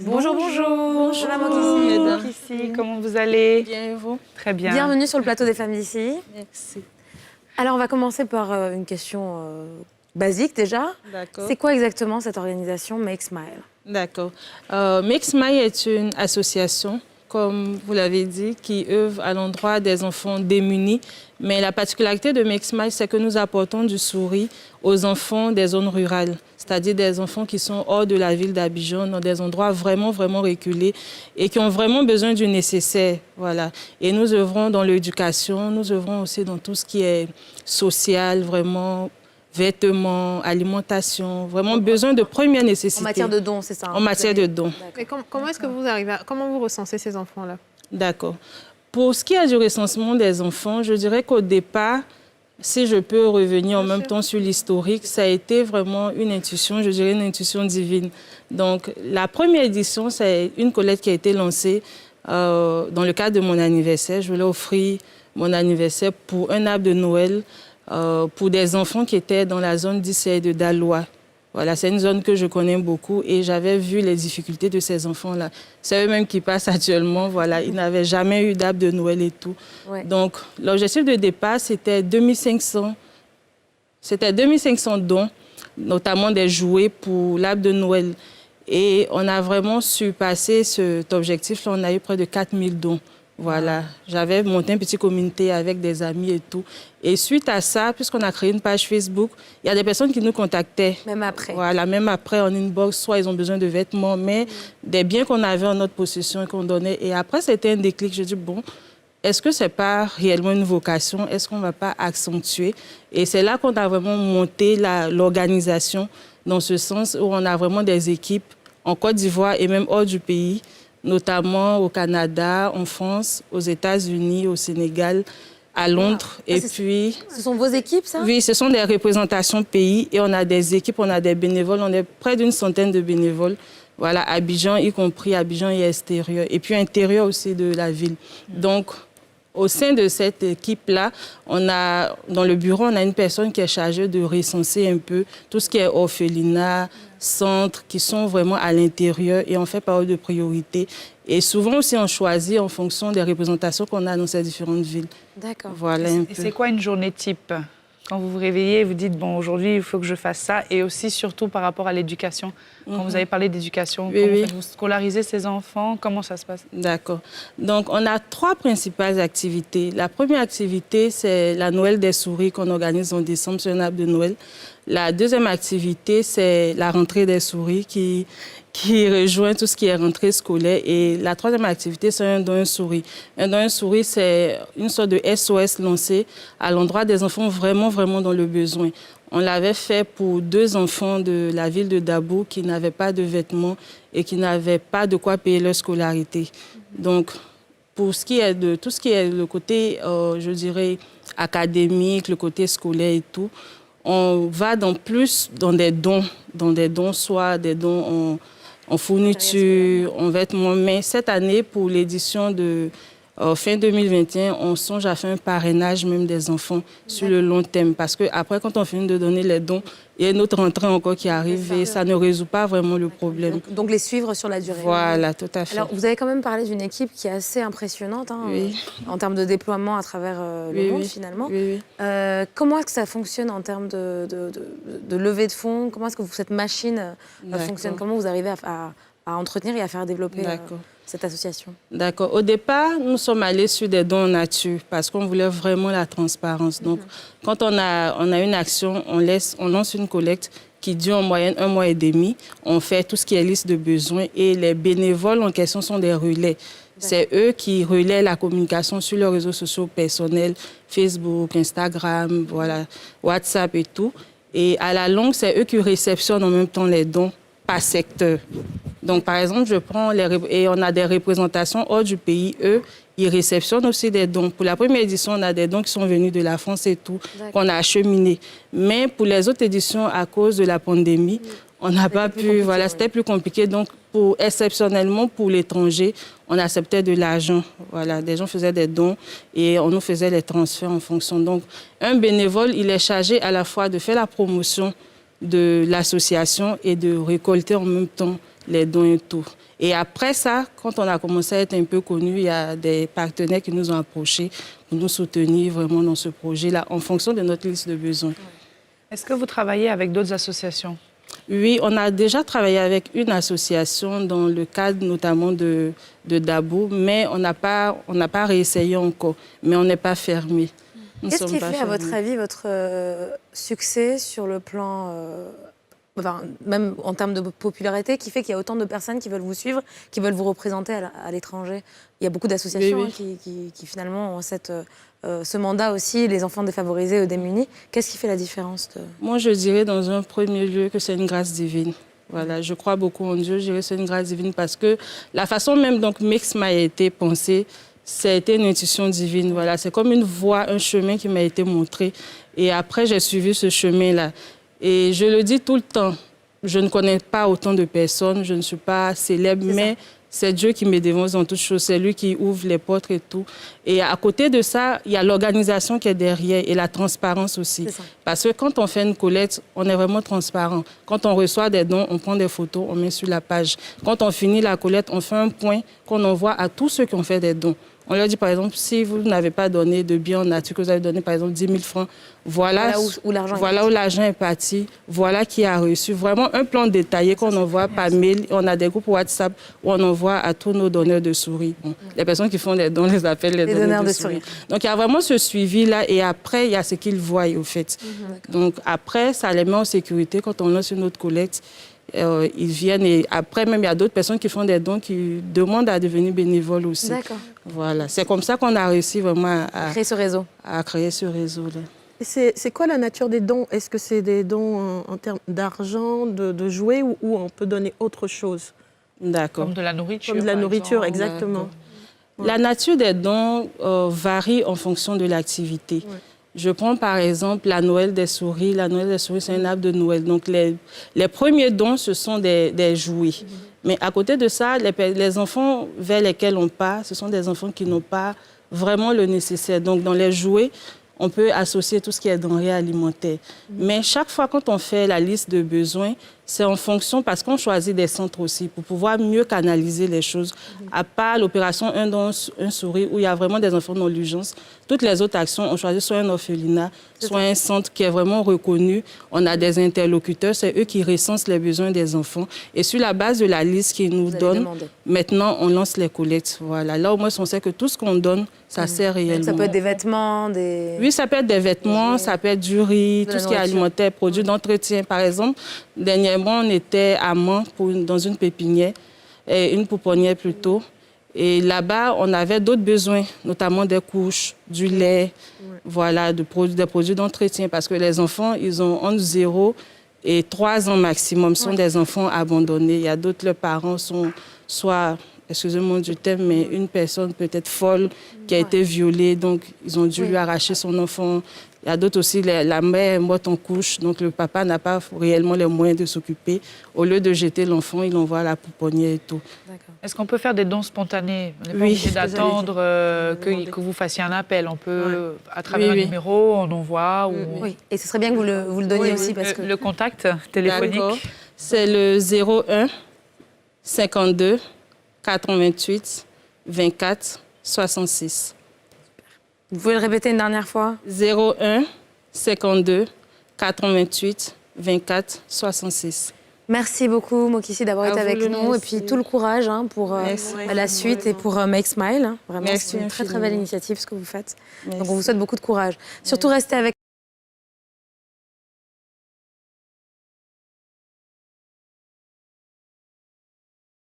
Bonjour, bonjour. Bonjour Ici, comment vous allez? Bien et vous? Très bien. Bienvenue sur le plateau des femmes d'ici. Merci. Alors, on va commencer par une question basique déjà. D'accord. C'est quoi exactement cette organisation Make Smile? D'accord. Make Smile est une association, comme vous l'avez dit, qui œuvre à l'endroit des enfants démunis. Mais la particularité de Make Smile, c'est que nous apportons du sourire aux enfants des zones rurales, c'est-à-dire des enfants qui sont hors de la ville d'Abidjan, dans des endroits vraiment, vraiment reculés et qui ont vraiment besoin du nécessaire. Voilà. Et nous œuvrons dans l'éducation, nous œuvrons aussi dans tout ce qui est social, vraiment, vêtements, alimentation, vraiment besoin de première nécessité. En matière de dons, c'est ça? En matière de dons. Mais comment est-ce que vous arrivez comment vous recensez ces enfants-là? D'accord. Pour ce qui est du recensement des enfants, je dirais qu'au départ, si je peux revenir en même temps sur l'historique, ça a été vraiment une intuition, je dirais une intuition divine. Donc, la première édition, c'est une collecte qui a été lancée dans le cadre de mon anniversaire. Je voulais offrir mon anniversaire pour un arbre de Noël pour des enfants qui étaient dans la zone d'Issey de Daloa. Voilà, c'est une zone que je connais beaucoup et j'avais vu les difficultés de ces enfants-là. C'est eux-mêmes qui passent actuellement, voilà, ils n'avaient jamais eu d'arbre de Noël et tout. Ouais. Donc, l'objectif de départ, c'était 2500 dons, notamment des jouets pour l'arbre de Noël. Et on a vraiment surpassé cet objectif-là, on a eu près de 4000 dons. Voilà, j'avais monté une petite communauté avec des amis et tout. Et suite à ça, puisqu'on a créé une page Facebook, il y a des personnes qui nous contactaient. Même après. Voilà, même après en inbox, soit ils ont besoin de vêtements, mais des biens qu'on avait en notre possession et qu'on donnait. Et après, c'était un déclic. Je dis, bon, est-ce que ce n'est pas réellement une vocation? Est-ce qu'on ne va pas accentuer? Et c'est là qu'on a vraiment monté l'organisation, dans ce sens où on a vraiment des équipes en Côte d'Ivoire et même hors du pays, notamment au Canada, en France, aux États-Unis, au Sénégal, à Londres. Et puis... Ce sont vos équipes, ça? Oui, ce sont des représentations pays et on a des équipes, on a des bénévoles, on est près d'une centaine de bénévoles. Voilà, Abidjan, y compris Abidjan et extérieur. Et puis intérieur aussi de la ville. Donc, au sein de cette équipe-là, dans le bureau, on a une personne qui est chargée de recenser un peu tout ce qui est orphelinat, centres, qui sont vraiment à l'intérieur et on fait parole de priorité. Et souvent aussi, on choisit en fonction des représentations qu'on a dans ces différentes villes. D'accord. Voilà un peu. Et c'est quoi une journée type? Quand vous vous réveillez, vous dites, bon, aujourd'hui, il faut que je fasse ça. Et aussi, surtout, par rapport à l'éducation. Quand vous avez parlé d'éducation, Oui, comment oui. faites-vous scolariser ces enfants? Comment ça se passe? D'accord. Donc, on a 3 principales activités. La première activité, c'est la Noël des souris qu'on organise en décembre sur un arbre de Noël. La deuxième activité, c'est la rentrée des souris qui rejoint tout ce qui est rentrée scolaire. Et la troisième activité, c'est un don un souris. Un don un souris, c'est une sorte de SOS lancé à l'endroit des enfants vraiment, vraiment dans le besoin. On l'avait fait pour 2 enfants de la ville de Dabo qui n'avaient pas de vêtements et qui n'avaient pas de quoi payer leur scolarité. Donc, pour ce qui est de tout ce qui est le côté, je dirais, académique, le côté scolaire et tout, on va plus dans des dons, soit des dons en fourniture, en vêtements. Mais cette année, pour l'édition de fin 2021, on songe à faire un parrainage même des enfants sur le long terme. Parce qu'après, quand on finit de donner les dons, il y a une autre rentrée encore qui arrive et ça ne résout pas vraiment le problème. Donc les suivre sur la durée. Voilà, tout à fait. Alors, vous avez quand même parlé d'une équipe qui est assez impressionnante Oui. en termes de déploiement à travers le monde, finalement. Oui, oui. Comment est-ce que ça fonctionne en termes de levée de fonds? Comment est-ce que cette machine fonctionne? Comment vous arrivez à entretenir et à faire développer cette association? D'accord. Au départ, nous sommes allés sur des dons en nature parce qu'on voulait vraiment la transparence. Donc, quand on a une action, on lance une collecte qui dure en moyenne 1 mois et demi. On fait tout ce qui est liste de besoins et les bénévoles en question sont des relais. C'est eux qui relaient la communication sur leurs réseaux sociaux personnels, Facebook, Instagram, voilà, WhatsApp et tout. Et à la longue, c'est eux qui réceptionnent en même temps les dons par secteur. Donc, par exemple, et on a des représentations hors du pays. Eux, ils réceptionnent aussi des dons. Pour la première édition, on a des dons qui sont venus de la France et tout, qu'on a acheminés. Mais pour les autres éditions, à cause de la pandémie, on n'a pas pu... Voilà, c'était plus compliqué. Donc, exceptionnellement, pour l'étranger, on acceptait de l'argent. Voilà, des gens faisaient des dons et on nous faisait les transferts en fonction. Donc, un bénévole, il est chargé à la fois de faire la promotion de l'association et de récolter en même temps les dons et tout. Et après ça, quand on a commencé à être un peu connu, il y a des partenaires qui nous ont approchés pour nous soutenir vraiment dans ce projet-là, en fonction de notre liste de besoins. Est-ce que vous travaillez avec d'autres associations? Oui, on a déjà travaillé avec une association dans le cadre notamment de Dabo, mais on n'a pas réessayé encore, mais on n'est pas fermé. Qu'est-ce qui fait, à votre avis, votre succès sur le plan, même en termes de popularité, qui fait qu'il y a autant de personnes qui veulent vous suivre, qui veulent vous représenter à l'étranger? Il y a beaucoup d'associations qui finalement ont ce mandat aussi, les enfants défavorisés ou démunis. Qu'est-ce qui fait la différence Moi, je dirais dans un premier lieu que c'est une grâce divine. Voilà, je crois beaucoup en Dieu, je dirais que c'est une grâce divine parce que la façon même dont Make Smile a été pensé, c'était une intuition divine. Voilà, c'est comme une voie, un chemin qui m'a été montré. Et après, j'ai suivi ce chemin-là. Et je le dis tout le temps, je ne connais pas autant de personnes, je ne suis pas célèbre, mais c'est Dieu qui me dévance dans toutes choses. C'est lui qui ouvre les portes et tout. Et à côté de ça, il y a l'organisation qui est derrière et la transparence aussi. Parce que quand on fait une collecte, on est vraiment transparent. Quand on reçoit des dons, on prend des photos, on met sur la page. Quand on finit la collecte, on fait un point qu'on envoie à tous ceux qui ont fait des dons. On leur dit, par exemple, si vous n'avez pas donné de biens en nature, que vous avez donné, par exemple, 10 000 francs, voilà où l'argent est parti, voilà qui a reçu. Vraiment un plan détaillé qu'on envoie par mail. On a des groupes WhatsApp où on envoie à tous nos donneurs de souris. Bon, les personnes qui font des dons, on les appelle les donneurs de souris. Donc, il y a vraiment ce suivi-là. Et après, il y a ce qu'ils voient, au fait. Donc, après, ça les met en sécurité. Quand on lance une autre collecte, ils viennent. Et après, même, il y a d'autres personnes qui font des dons qui demandent à devenir bénévoles aussi. D'accord. Voilà. C'est comme ça qu'on a réussi vraiment à créer ce réseau. À créer ce réseau-là. C'est quoi la nature des dons? Est-ce que c'est des dons en termes d'argent, de jouets, ou on peut donner autre chose? D'accord. Comme de la nourriture. Comme de la nourriture, exactement. La nature des dons varie en fonction de l'activité. Ouais. Je prends par exemple la Noël des souris. La Noël des souris, c'est un arbre de Noël. Donc les premiers dons, ce sont des jouets. Mais à côté de ça, les enfants vers lesquels on part, ce sont des enfants qui n'ont pas vraiment le nécessaire. Donc dans les jouets, on peut associer tout ce qui est denrées alimentaires. Mais chaque fois quand on fait la liste de besoins, c'est en fonction, parce qu'on choisit des centres aussi pour pouvoir mieux canaliser les choses. À part l'opération Un don, un sourire, où il y a vraiment des enfants dans l'urgence, toutes les autres actions, on choisit soit un orphelinat, soit un centre qui est vraiment reconnu. On a des interlocuteurs, c'est eux qui recensent les besoins des enfants. Et sur la base de la liste qu'ils nous donnent, maintenant, on lance les collectes. Voilà. Là, au moins, on sait que tout ce qu'on donne, ça sert réellement. Ça peut être des vêtements, des... Oui, ça peut être des vêtements, ça peut être du riz, tout ce qui est alimentaire, produits d'entretien. Par exemple, dernièrement, on était à Mans dans une pépinière, une pouponnière plutôt. Et là-bas, on avait d'autres besoins, notamment des couches, du lait, voilà, des produits d'entretien. Parce que les enfants, ils ont entre 0 et 3 ans maximum, sont des enfants abandonnés. Il y a d'autres, leurs parents sont soit... excusez-moi du terme, mais une personne peut-être folle qui a été violée, donc ils ont dû lui arracher son enfant. Il y a d'autres aussi, la mère est morte en couche, donc le papa n'a pas réellement les moyens de s'occuper. Au lieu de jeter l'enfant, il l'envoie à la pouponnière et tout. Est-ce qu'on peut faire des dons spontanés? On n'est pas obligé d'attendre que vous fassiez un appel. On peut, à travers un numéro, on envoie. Oui, et ce serait bien que vous le donniez aussi. Parce que... Le contact téléphonique? C'est le 01 52 88 24 66. Vous pouvez le répéter une dernière fois? 01 52 88 24 66. Merci beaucoup, Mokissi, d'avoir été avec nous. Et puis tout le courage pour la suite et pour Make Smile. Vraiment, c'est une très, très belle initiative ce que vous faites. Donc on vous souhaite beaucoup de courage. Surtout restez avec